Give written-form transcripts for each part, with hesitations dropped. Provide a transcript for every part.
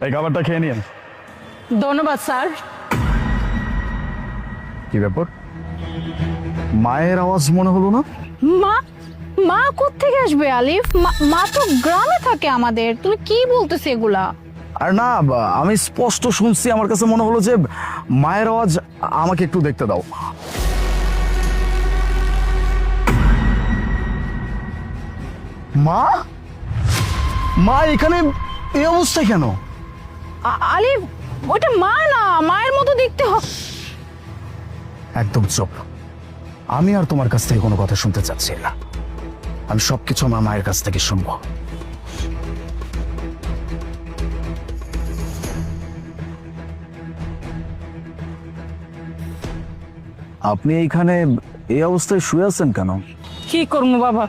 এই খাবারটা খেয়ে নিন। ধন্যবাদ স্যার। কি ব্যাপার, মায়ের আওয়াজ মনে হলো না? মা মা কোত্থেকে আসবে আলিফ? মা তো গ্রামে থাকে আমাদের। তুমি কি বলতেছো এগুলা? আর না, আমি স্পষ্ট শুনছি, আমার কাছে মনে হলো যে মায়ের আওয়াজ। আমাকে একটু দেখতে দাও। মা, মা এখানে এই অবস্থায় কেন? আলিফ, ওটা মা না, মায়ের মতো দেখতে একদম চুপ। আমি আর তোমার কাছ থেকে কোনো কথা শুনতে চাচ্ছি না। আমি সবকিছু আমার মায়ের কাছ থেকে শুনবো। আপনি এইখানে এই অবস্থায় শুয়ে আছেন কেন? কি করবো বাবা,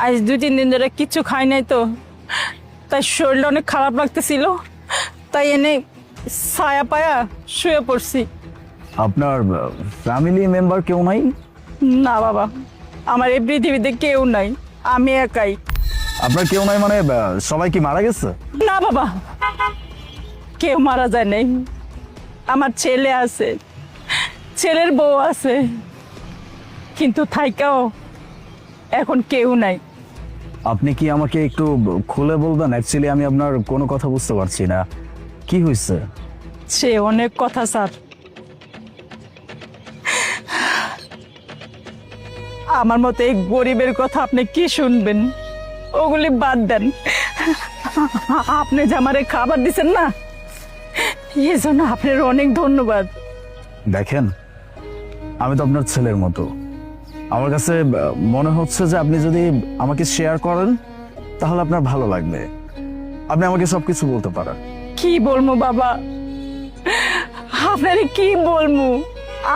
আজ 2-3 দিন ধরে কিচ্ছু খাই নাই তো, তাই শরীরটা অনেক খারাপ লাগতেছিল, তাই এনে ছায়া পায়া শুয়ে পড়ছি। আপনার ফ্যামিলি মেম্বার কেউ নাই? না বাবা, আমার এই পৃথিবীতে কেউ নাই, আমি একাই। আপনার কেউ নাই মানে সবাই কি মারা গেছে? না বাবা, কেউ মারা যায় নাই। আমার ছেলে আছে, ছেলের বউ আছে, কিন্তু থাইকাও এখন কেউ নাই। আপনি কি আমাকে একটু খুলে বলবেন? অ্যাকচুয়ালি আমি আপনার কোনো কথা বুঝতে পারছি না। কি হয়েছে? সে অনেক কথা স্যার। আমার মতো এই গরিবের কথা আপনি কি শুনবেন? ওগুলি বাদ দেন। আপনি যে আমারে খাবার দিচ্ছেন না, এই জন্য আপনার অনেক ধন্যবাদ। দেখেন, আমি তো আপনার ছেলের মতো। আমার কাছে মনে হচ্ছে যে আপনি যদি আমাকে শেয়ার করেন তাহলে আপনার ভালো লাগবে। আপনি আমাকে সবকিছু বলতে পারেন। কি বলবো বাবা, আপনারে কি বলবো?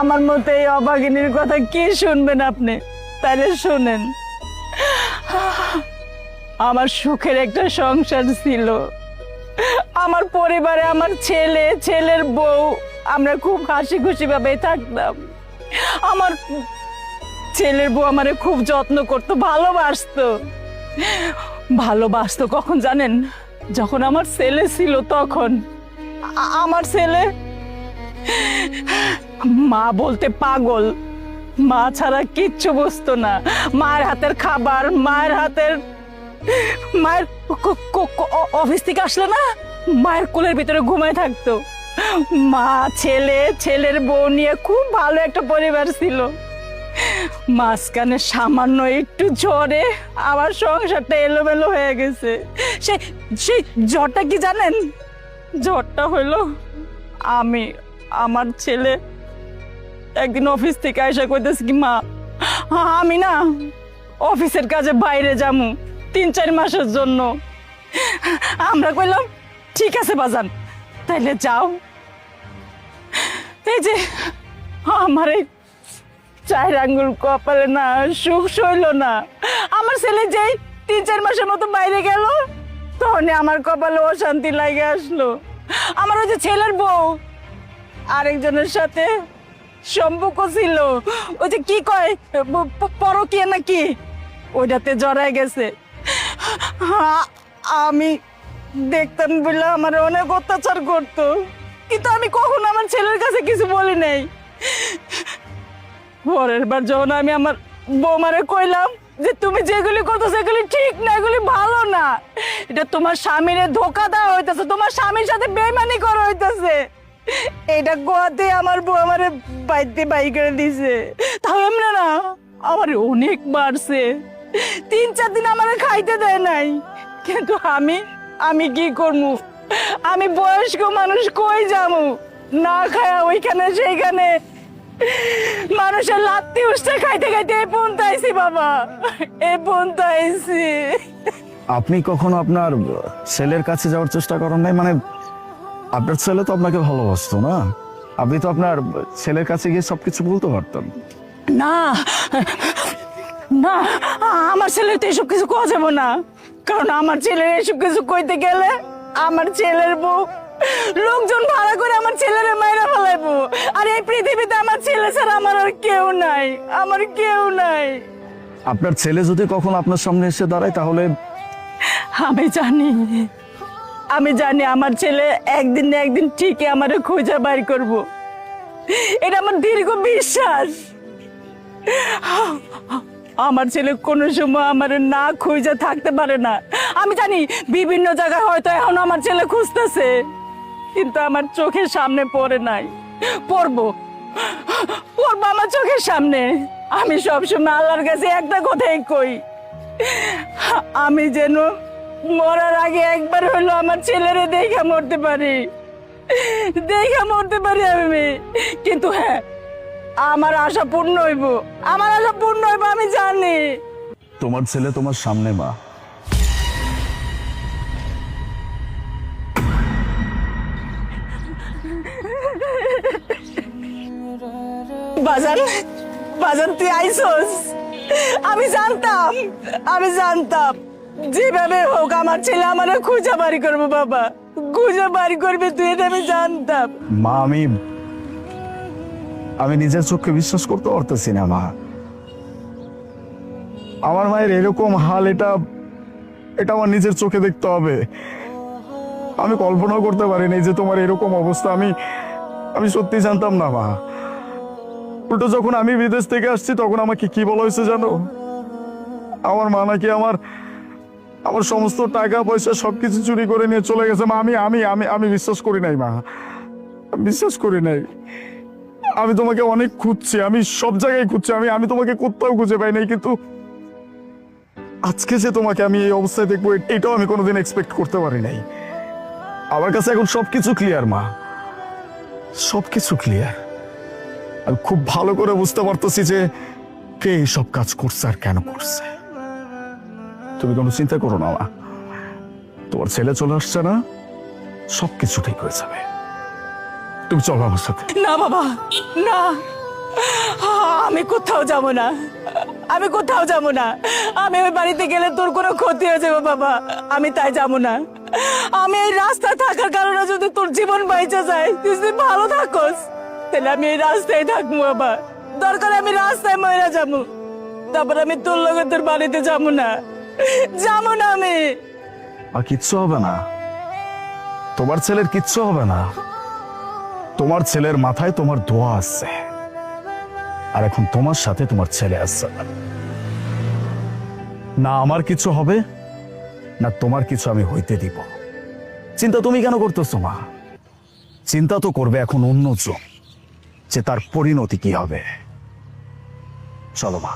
আমার মতো এই অভাগিনীর কথা কি শুনবেন আপনি? তাহলে শুনেন, আমার সুখের একটা সংসার ছিল। আমার পরিবারে আমার ছেলে, ছেলের বউ, আমরা খুব হাসি খুশি ভাবে থাকতাম। আমার ছেলের বউ আমারে খুব যত্ন করতো, ভালোবাসতো। ভালোবাসতো কখন জানেন? যখন আমার ছেলে ছিল তখন। আমার ছেলে মা বলতে পাগল, মা ছাড়া কিচ্ছু বুঝতো না। মায়ের হাতের খাবার, মায়ের অফিস থেকে আসলে না, মায়ের কোলের ভিতরে ঘুমায় থাকতো। মা, ছেলে, ছেলের বউ নিয়ে খুব ভালো একটা পরিবার ছিল। মাঝখানে সামান্য একটু জ্বরে আমার সংসারটা এলোমেলো হয়ে গেছে। সেই জ্বরটা কি জানেন? জ্বরটা হলো আমার ছেলে একদিন অফিস থেকে আইসা কইতেছে কি, মা আমি না অফিসের কাজে বাইরে যামু 3-4 মাসের জন্য। আমরা কইলাম ঠিক আছে বাজান, তাইলে যাও। এই যে আমার এই 4 আঙ্গুল কপালে না সুখ সইল না। আমার ছেলে যেই 3-4 মাসের মতো বাইরে গেল, তখন আমার কপালে অশান্তি লাগে আসলো। আমার ওই যে ছেলের বউ আরেকজনের সাথে সম্পর্ক ছিল, ওই যে কি কয় পরকীয়া নাকি, ওইটাতে জড়ায় গেছে। আমি দেখতাম বলে আমার অনেক অত্যাচার করতো, কিন্তু আমি কখনো আমার ছেলের কাছে কিছু বলি নাই। পরের বার যখন আমি আমার বৌমারে কইলাম যে তুমি যেগুলি করতো সেগুলি ঠিক না, এগুলি ভালো না, এটা তোমার স্বামীরে ধোকা দেওয়া হইতেছে, তোমার স্বামীর সাথে বেইমানি করা হইতেছে, এটা গোয়াতে আমার বউ আমারে বাইতে বাই করে দিছে। তাও এমনি না, আমার অনেক বাড়ছে। 3-4 দিন আমারে খাইতে দেয় নাই। কিন্তু আমি কি করবো? আমি বয়স্ক মানুষ, কই যাবো? না খায়া ওইখানে সেইখানে মানুষের লাত্তি উষ্টা খাইতে খাইতে এই পন্থাইছি বাবা, এই পন্থাইছি। আপনি কখনো আপনার ছেলের কাছে যাওয়ার চেষ্টা করেন নাই? মানে আপনার ছেলে তো আপনাকে ভালোবাসতো না? আপনি তো আপনার ছেলের কাছে গিয়ে সবকিছু বলতে পারতেন। না না, আমার ছেলে তো এসব কিছু কোয়া যাবো না, কারণ আমার ছেলের এসব কিছু কইতে গেলে আমার ছেলের বউ লোকজন ভাড়া করে আমার ছেলের মাইরা ফেলাইবো। আর এই পৃথিবীতে আমার ছেলে ছাড়া আমার আর কেউ নাই, আমার কেউ নাই। আপনার ছেলে যদি কখন আপনার সামনে এসে দাঁড়ায় তাহলে? আমি জানি আমি জানি আমার ছেলে একদিন না একদিন ঠিকই আমারে খুঁজে বাইর করব। এটা আমার দীর্ঘ বিশ্বাস। আমার ছেলে কোনো সময় আমার না খুঁজে থাকতে পারে না। আমি জানি বিভিন্ন জায়গায় হয়তো এখন আমার ছেলে খুঁজতেছে, কিন্তু আমার চোখের সামনে পড়ে নাই। পড়বো পড়বো আমার চোখের সামনে। আমি সবসময় আল্লাহর কাছে একটা কথাই কই, আমি যেন মরার আগে একবার হলো আমার ছেলেরে দেখা মরতে পারি, দেখা মরতে পারি আমি। কিন্তু হ্যাঁ, আমার আশা পূর্ণ হইব, আমার আশা পূর্ণ হইব, আমি জানি। তোমার ছেলে তোমার সামনে মা। বাজান, বাজান তুই আইসোস। আমি জানতাম, আমি জানতাম যেভাবে হোক আমার ছেলে আমার খুঁজে বাড়ি করবো। বাবা খুঁজে বাড়ি করবে তুই, এটা আমি জানতাম। মা আমি নিজের চোখকে বিশ্বাস করতে পারতেছি না মা। আমার মায়ের এরকম হাল, এটা আমার নিজের চোখে দেখতে হবে। আমি কল্পনাও করতে পারিনি যে তোমার এরকম অবস্থা। আমি সত্যি জানতাম না মা। উল্টো যখন আমি বিদেশ থেকে আসছি তখন আমাকে কি বলা হয়েছে জানো? আমার মা নাকি আমার সমস্ত টাকা পয়সা সবকিছু চুরি করে নিয়ে চলে গেছে। মা আমি আমি আমি আমি বিশ্বাস করি নাই মা, বিশ্বাস করি নাই। আমি তোমাকে অনেক খুঁজছি, আমি সব জায়গায় খুঁজছি, আমি তোমাকে কোথাও খুঁজে পাই নাই। কিন্তু আজকে যে তোমাকে আমি এই অবস্থায় দেখবো, এটাও আমি কোনোদিন এক্সপেক্ট করতে পারি নাই। আমার কাছে এখন সবকিছু ক্লিয়ার মা, সবকিছু ক্লিয়ার। আমি খুব ভালো করে বুঝতে পারতেছি যে কে সব কাজ করছে আর কেন করছে। তুমি কোনো চিন্তা করো না মা, তোমার ছেলে চলে আসছে না, সবকিছু ঠিক হয়ে যাবে। তুমি চলো আমার সাথে। না বাবা, না, আমি কোথাও যাব না, আমি কোথাও যাব না। আমি ওই বাড়িতে গেলে তোর কোনো ক্ষতি হয়ে যাবে বাবা, আমি তাই যাব না। আমি এই রাস্তায় থাকার কারণে যদি তোর জীবন বাইচে যায়, তুই যদি ভালো থাকোস, তাহলে আমি এই রাস্তায় থাকবো বাবা। দরকার আমি রাস্তায় মরে যাবো, তারপর আমি তোর লগে তোর বাড়িতে যাবো না, যাবো না আমি। আর কিচ্ছু হবে না, তোমার ছেলের কিচ্ছু হবে না। তোমার ছেলের মাথায় তোমার দোয়া আছে, আর এখন তোমার সাথে তোমার ছেলে আসছে। না আমার কিছু হবে না তোমার কিছু আমি হইতে দিব। চিন্তা তুমি কেন করতেছো মা? চিন্তা তো করবে এখন অন্যজন, যে তার পরিণতি কি হবে। চলো মা।